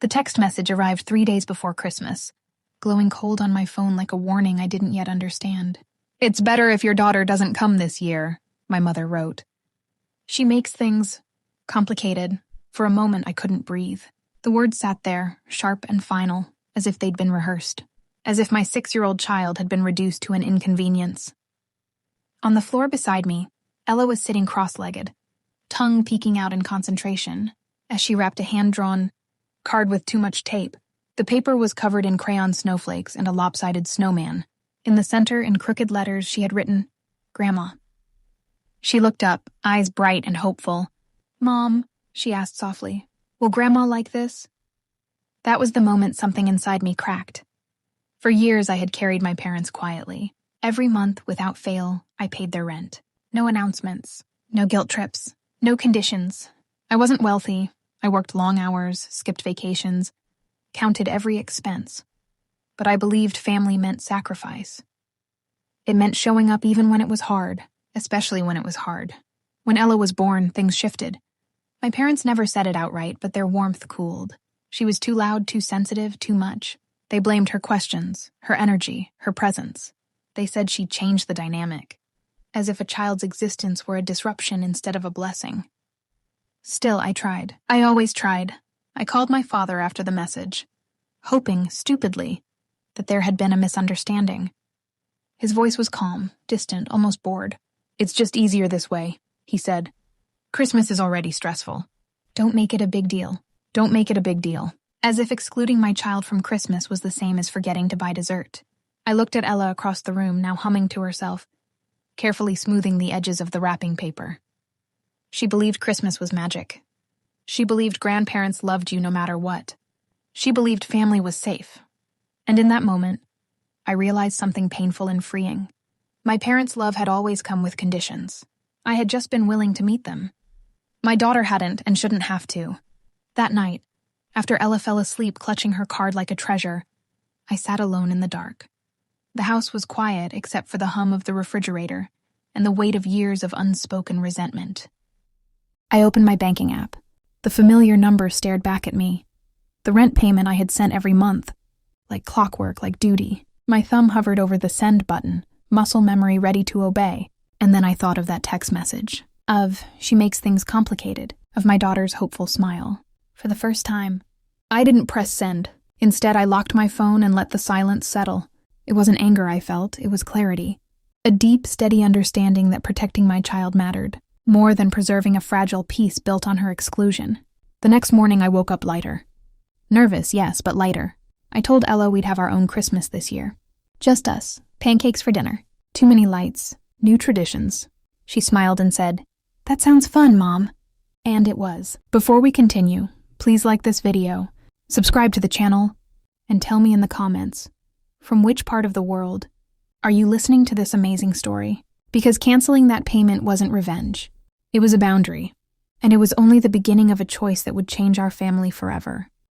The text message arrived 3 days before Christmas, glowing cold on my phone like a warning I didn't yet understand. "It's better if your daughter doesn't come this year," my mother wrote. "She makes things complicated." For a moment, I couldn't breathe. The words sat there, sharp and final, as if they'd been rehearsed. As if my 6-year-old child had been reduced to an inconvenience. On the floor beside me, Ella was sitting cross-legged, tongue peeking out in concentration, as she wrapped a hand-drawn card with too much tape. The paper was covered in crayon snowflakes and a lopsided snowman. In the center, in crooked letters, she had written, "Grandma." She looked up, eyes bright and hopeful. "Mom," she asked softly, "will Grandma like this?" That was the moment something inside me cracked. For years I had carried my parents quietly. Every month, without fail, I paid their rent. No announcements, no guilt trips, no conditions. I wasn't wealthy. I worked long hours, skipped vacations, counted every expense. But I believed family meant sacrifice. It meant showing up even when it was hard, especially when it was hard. When Ella was born, things shifted. My parents never said it outright, but their warmth cooled. She was too loud, too sensitive, too much. They blamed her questions, her energy, her presence. They said she changed the dynamic, as if a child's existence were a disruption instead of a blessing. Still, I tried. I always tried. I called my father after the message, hoping, stupidly, that there had been a misunderstanding. His voice was calm, distant, almost bored. "It's just easier this way," he said. "Christmas is already stressful. Don't make it a big deal. Don't make it a big deal." As if excluding my child from Christmas was the same as forgetting to buy dessert. I looked at Ella across the room, now humming to herself, carefully smoothing the edges of the wrapping paper. She believed Christmas was magic. She believed grandparents loved you no matter what. She believed family was safe. And in that moment, I realized something painful and freeing. My parents' love had always come with conditions. I had just been willing to meet them. My daughter hadn't and shouldn't have to. That night, after Ella fell asleep clutching her card like a treasure, I sat alone in the dark. The house was quiet except for the hum of the refrigerator and the weight of years of unspoken resentment. I opened my banking app. The familiar number stared back at me. The rent payment I had sent every month, like clockwork, like duty. My thumb hovered over the send button, muscle memory ready to obey, and then I thought of that text message. Of, "She makes things complicated," of my daughter's hopeful smile. For the first time, I didn't press send. Instead, I locked my phone and let the silence settle. It wasn't anger I felt, it was clarity. A deep, steady understanding that protecting my child mattered, more than preserving a fragile peace built on her exclusion. The next morning, I woke up lighter. Nervous, yes, but lighter. I told Ella we'd have our own Christmas this year. Just us, pancakes for dinner. Too many lights, new traditions. She smiled and said, "That sounds fun, Mom." And it was. Before we continue, please like this video, subscribe to the channel, and tell me in the comments, from which part of the world are you listening to this amazing story? Because canceling that payment wasn't revenge. It was a boundary, and it was only the beginning of a choice that would change our family forever.